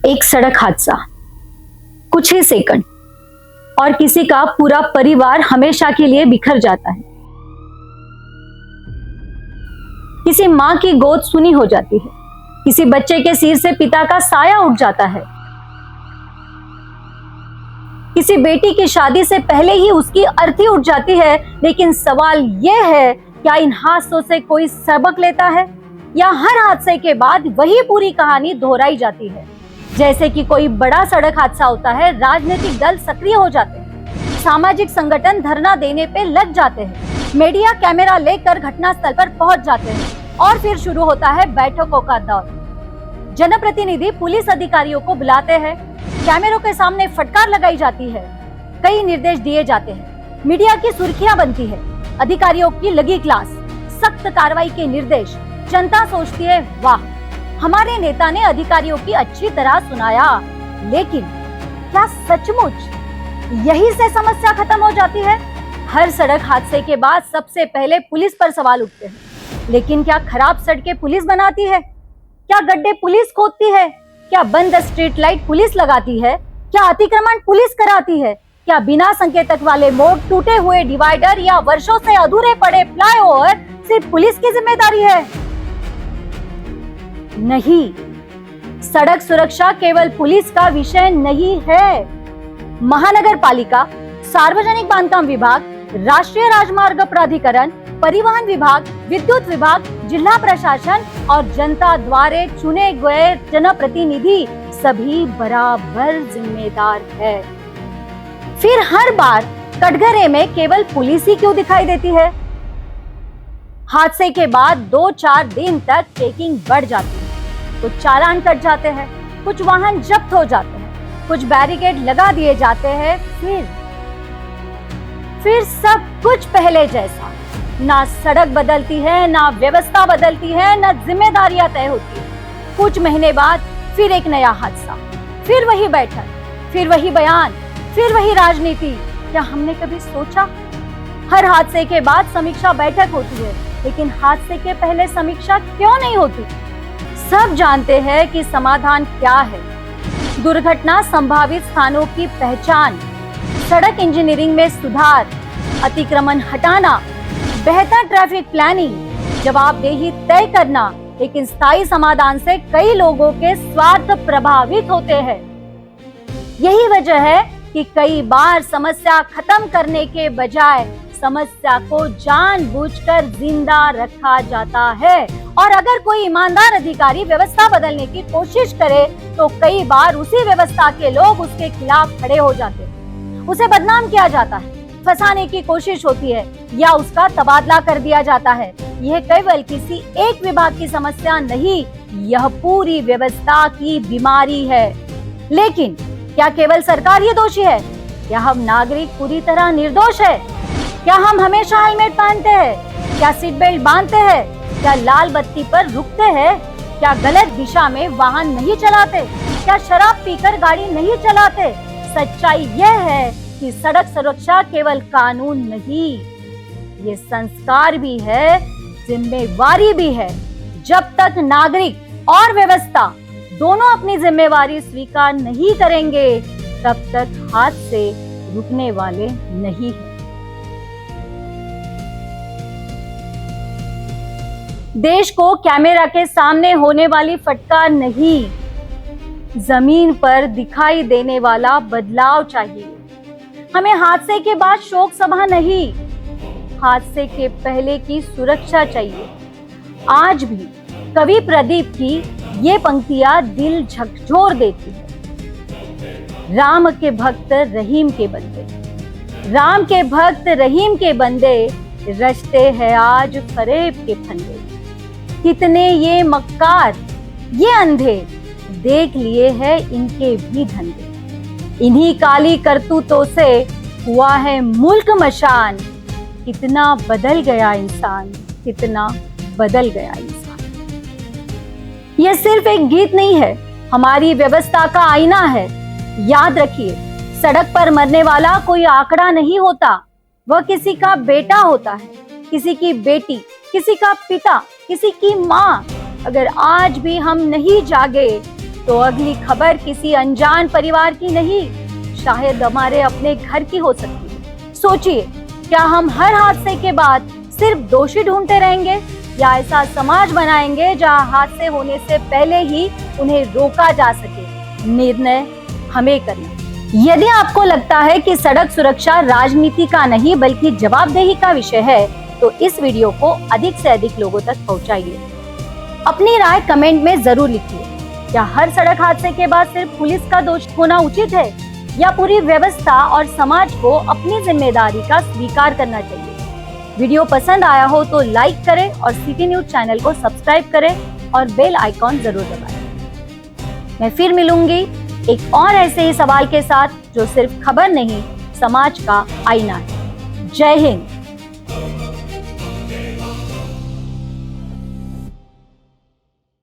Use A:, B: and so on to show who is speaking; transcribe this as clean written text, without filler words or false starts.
A: एक सड़क हादसा, कुछ ही सेकंड और किसी का पूरा परिवार हमेशा के लिए बिखर जाता है। किसी मां की गोद सुनी हो जाती है, किसी बच्चे के सिर से पिता का साया उठ जाता है, किसी बेटी की शादी से पहले ही उसकी अर्थी उठ जाती है। लेकिन सवाल यह है, क्या इन हादसों से कोई सबक लेता है या हर हादसे के बाद वही पूरी कहानी दोहराई जाती है? जैसे कि कोई बड़ा सड़क हादसा होता है, राजनीतिक दल सक्रिय हो जाते हैं, सामाजिक संगठन धरना देने पे लग जाते हैं, मीडिया कैमरा लेकर घटनास्थल पर पहुंच जाते हैं और फिर शुरू होता है बैठकों का दौर। जनप्रतिनिधि पुलिस अधिकारियों को बुलाते हैं, कैमरों के सामने फटकार लगाई जाती है, कई निर्देश दिए जाते हैं, मीडिया की सुर्खियां बनती है, अधिकारियों की लगी क्लास, सख्त कार्रवाई के निर्देश। जनता सोचती है, वाह, हमारे नेता ने अधिकारियों की अच्छी तरह सुनाया। लेकिन क्या सचमुच यही से समस्या खत्म हो जाती है? हर सड़क हादसे के बाद सबसे पहले पुलिस पर सवाल उठते हैं। लेकिन क्या खराब सड़कें पुलिस बनाती है? क्या गड्ढे पुलिस खोदती है? क्या बंद स्ट्रीट लाइट पुलिस लगाती है? क्या अतिक्रमण पुलिस कराती है? क्या बिना संकेतक वाले मोड़, टूटे हुए डिवाइडर या वर्षों से अधूरे पड़े फ्लाईओवर सिर्फ पुलिस की जिम्मेदारी है? नहीं, सड़क सुरक्षा केवल पुलिस का विषय नहीं है। महानगर पालिका, सार्वजनिक बांधकाम विभाग, राष्ट्रीय राजमार्ग प्राधिकरण, परिवहन विभाग, विद्युत विभाग, जिला प्रशासन और जनता द्वारा चुने गए जनप्रतिनिधि सभी बराबर जिम्मेदार है। फिर हर बार कटघरे में केवल पुलिस ही क्यों दिखाई देती है? हादसे के बाद 2-4 दिन तक चेकिंग बढ़ जाती है, कुछ चालान कट जाते हैं, कुछ वाहन जब्त हो जाते हैं, कुछ बैरिकेड लगा दिए जाते हैं, फिर सब कुछ पहले जैसा। ना सड़क बदलती है, ना व्यवस्था बदलती है, ना जिम्मेदारियां तय होती है। कुछ महीने बाद फिर एक नया हादसा, फिर वही बैठक, फिर वही बयान, फिर वही राजनीति। क्या हमने कभी सोचा? हर हादसे के बाद समीक्षा बैठक होती है, लेकिन हादसे के पहले समीक्षा क्यों नहीं होती? सब जानते हैं कि समाधान क्या है। दुर्घटना संभावित स्थानों की पहचान, सड़क इंजीनियरिंग में सुधार, अतिक्रमण हटाना, बेहतर ट्रैफिक प्लानिंग, जवाबदेही तय करना। लेकिन स्थायी समाधान से कई लोगों के स्वार्थ प्रभावित होते हैं। यही वजह है कि कई बार समस्या खत्म करने के बजाय समस्या को जानबूझकर जिंदा रखा जाता है। और अगर कोई ईमानदार अधिकारी व्यवस्था बदलने की कोशिश करे तो कई बार उसी व्यवस्था के लोग उसके खिलाफ खड़े हो जाते हैं। उसे बदनाम किया जाता है, फंसाने की कोशिश होती है या उसका तबादला कर दिया जाता है। यह केवल किसी एक विभाग की समस्या नहीं, यह पूरी व्यवस्था की बीमारी है। लेकिन क्या केवल सरकार ही दोषी है? क्या हम नागरिक पूरी तरह निर्दोष है? क्या हम हमेशा हेलमेट पहनते हैं? क्या सीट बेल्ट बांधते हैं? क्या लाल बत्ती पर रुकते हैं? क्या गलत दिशा में वाहन नहीं चलाते? क्या शराब पीकर गाड़ी नहीं चलाते? सच्चाई यह है कि सड़क सुरक्षा केवल कानून नहीं, ये संस्कार भी है, जिम्मेवारी भी है। जब तक नागरिक और व्यवस्था दोनों अपनी जिम्मेवारी स्वीकार नहीं करेंगे, तब तक हादसे रुकने वाले नहीं हैं। देश को कैमरा के सामने होने वाली फटकार नहीं, जमीन पर दिखाई देने वाला बदलाव चाहिए। हमें हादसे के बाद शोक सभा नहीं, हादसे के पहले की सुरक्षा चाहिए। आज भी कवि प्रदीप की ये पंक्तियां दिल झकझोर देती है। राम के भक्त रहीम के बंदे, राम के भक्त रहीम के बंदे, रचते हैं आज फरेब के फंदे। कितने ये मक्कार, ये अंधे, देख लिए हैं इनके भी धंधे। इन्हीं काली करतूतों से हुआ है मुल्क मशान। कितना बदल गया इंसान, कितना बदल गया इंसान। यह सिर्फ एक गीत नहीं है, हमारी व्यवस्था का आईना है। याद रखिए, सड़क पर मरने वाला कोई आंकड़ा नहीं होता, वह किसी का बेटा होता है, किसी की बेटी, किसी का पिता, किसी की माँ। अगर आज भी हम नहीं जागे तो अगली खबर किसी अनजान परिवार की नहीं, शायद हमारे अपने घर की हो सकती है। सोचिए, क्या हम हर हादसे के बाद सिर्फ दोषी ढूंढते रहेंगे या ऐसा समाज बनाएंगे जहां हादसे होने से पहले ही उन्हें रोका जा सके? निर्णय हमें करना। यदि आपको लगता है कि सड़क सुरक्षा राजनीति का नहीं बल्कि जवाबदेही का विषय है, तो इस वीडियो को अधिक से अधिक लोगों तक पहुंचाइए। अपनी राय कमेंट में जरूर लिखिए। क्या हर सड़क हादसे के बाद सिर्फ पुलिस का दोष होना उचित है या पूरी व्यवस्था और समाज को अपनी जिम्मेदारी का स्वीकार करना चाहिए? वीडियो पसंद आया हो तो लाइक करें और सिटी न्यूज चैनल को सब्सक्राइब करें और बेल आइकॉन जरूर दबाएं। मैं फिर मिलूंगी एक और ऐसे ही सवाल के साथ जो सिर्फ खबर नहीं, समाज का आईना है। जय हिंद।